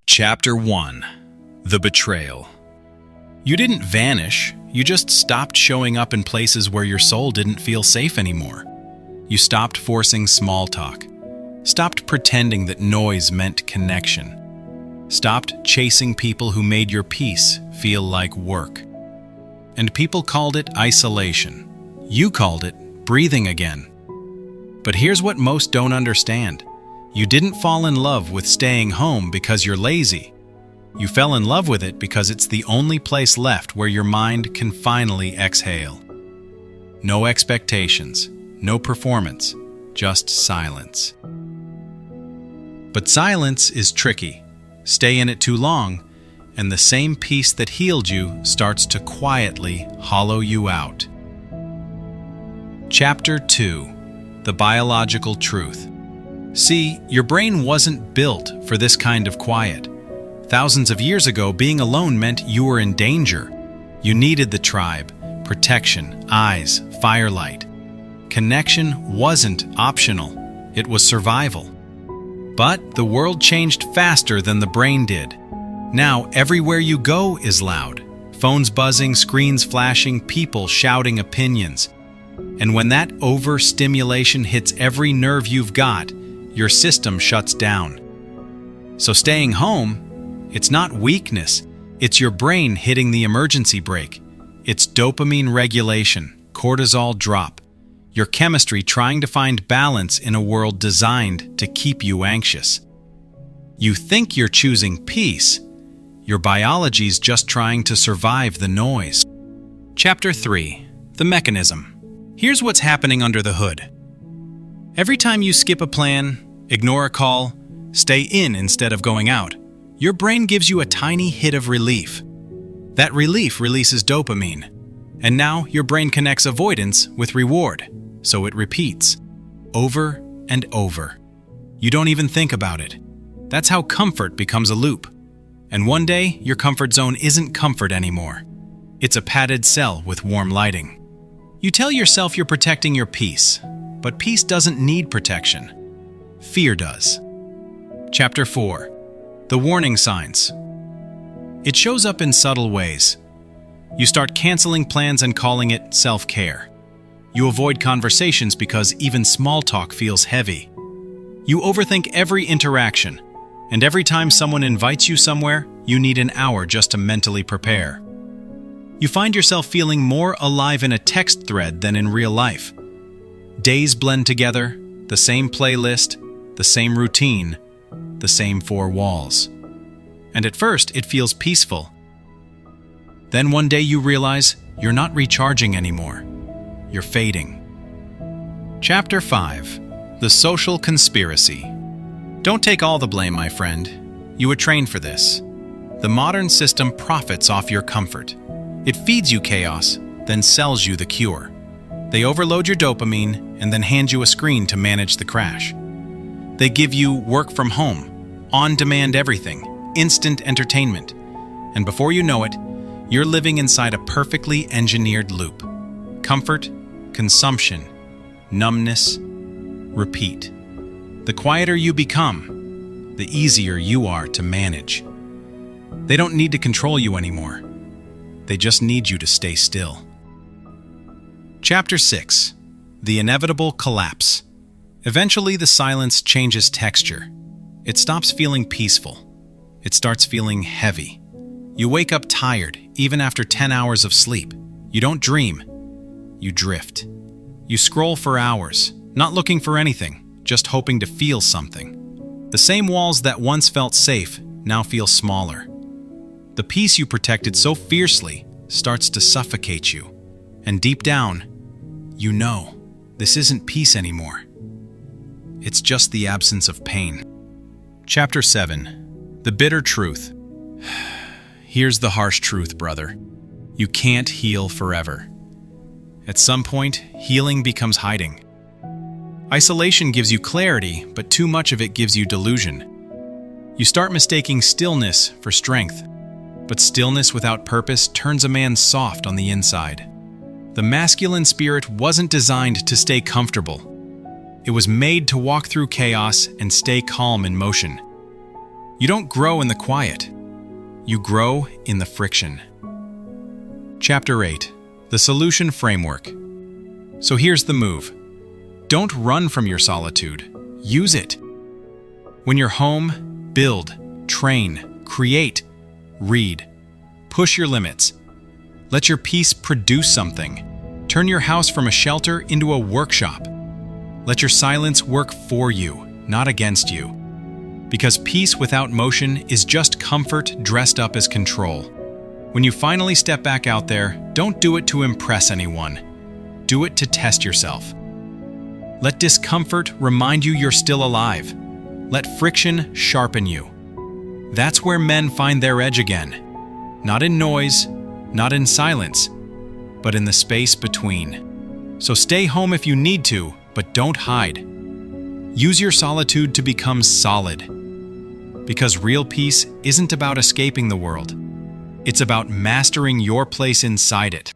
Chapter 1. The Betrayal. You didn't vanish, you just stopped showing up in places where your soul didn't feel safe anymore. You stopped forcing small talk, stopped pretending that noise meant connection, stopped chasing people who made your peace feel like work. And people called it isolation. You called it breathing again. But here's what most don't understand. You didn't fall in love with staying home because you're lazy. You fell in love with it because it's the only place left where your mind can finally exhale. No expectations, no performance, just silence. But silence is tricky. Stay in it too long, and the same peace that healed you starts to quietly hollow you out. Chapter 2. The Biological Truth. See, your brain wasn't built for this kind of quiet. Thousands of years ago, being alone meant you were in danger. You needed the tribe, protection, eyes, firelight. Connection wasn't optional. It was survival. But the world changed faster than the brain did. Now, everywhere you go is loud. Phones buzzing, screens flashing, people shouting opinions. And when that overstimulation hits every nerve you've got, your system shuts down. So staying home, it's not weakness. It's your brain hitting the emergency brake. It's dopamine regulation, cortisol drop, your chemistry trying to find balance in a world designed to keep you anxious. You think you're choosing peace. Your biology's just trying to survive the noise. Chapter 3. The Mechanism. Here's what's happening under the hood. Every time you skip a plan, ignore a call, stay in instead of going out, your brain gives you a tiny hit of relief. That relief releases dopamine. And now your brain connects avoidance with reward, so it repeats, over and over. You don't even think about it. That's how comfort becomes a loop. And one day, your comfort zone isn't comfort anymore. It's a padded cell with warm lighting. You tell yourself you're protecting your peace, but peace doesn't need protection. Fear does. Chapter 4. The Warning Signs. It shows up in subtle ways. You start canceling plans and calling it self-care. You avoid conversations because even small talk feels heavy. You overthink every interaction, and every time someone invites you somewhere, you need an hour just to mentally prepare. You find yourself feeling more alive in a text thread than in real life. Days blend together, the same playlist, the same routine, the same four walls. And at first, it feels peaceful. Then one day you realize you're not recharging anymore. You're fading. Chapter 5. The Social Conspiracy. Don't take all the blame, my friend. You were trained for this. The modern system profits off your comfort. It feeds you chaos, then sells you the cure. They overload your dopamine and then hand you a screen to manage the crash. They give you work from home, on-demand everything, instant entertainment. And before you know it, you're living inside a perfectly engineered loop. Comfort, consumption, numbness, repeat. The quieter you become, the easier you are to manage. They don't need to control you anymore. They just need you to stay still. Chapter 6. The Inevitable Collapse. Eventually, the silence changes texture. It stops feeling peaceful. It starts feeling heavy. You wake up tired, even after 10 hours of sleep. You don't dream. You drift. You scroll for hours, not looking for anything, just hoping to feel something. The same walls that once felt safe now feel smaller. The peace you protected so fiercely starts to suffocate you. And deep down, you know this isn't peace anymore. It's just the absence of pain. Chapter 7. The Bitter Truth. Here's the harsh truth, brother. You can't heal forever. At some point, healing becomes hiding. Isolation gives you clarity, but too much of it gives you delusion. You start mistaking stillness for strength, but stillness without purpose turns a man soft on the inside. The masculine spirit wasn't designed to stay comfortable. It was made to walk through chaos and stay calm in motion. You don't grow in the quiet. You grow in the friction. Chapter 8. The Solution Framework. So here's the move. Don't run from your solitude. Use it. When you're home, build, train, create, read. Push your limits. Let your peace produce something. Turn your house from a shelter into a workshop. Let your silence work for you, not against you. Because peace without motion is just comfort dressed up as control. When you finally step back out there, don't do it to impress anyone. Do it to test yourself. Let discomfort remind you you're still alive. Let friction sharpen you. That's where men find their edge again. Not in noise, not in silence, but in the space between. So stay home if you need to, but don't hide. Use your solitude to become solid. Because real peace isn't about escaping the world. It's about mastering your place inside it.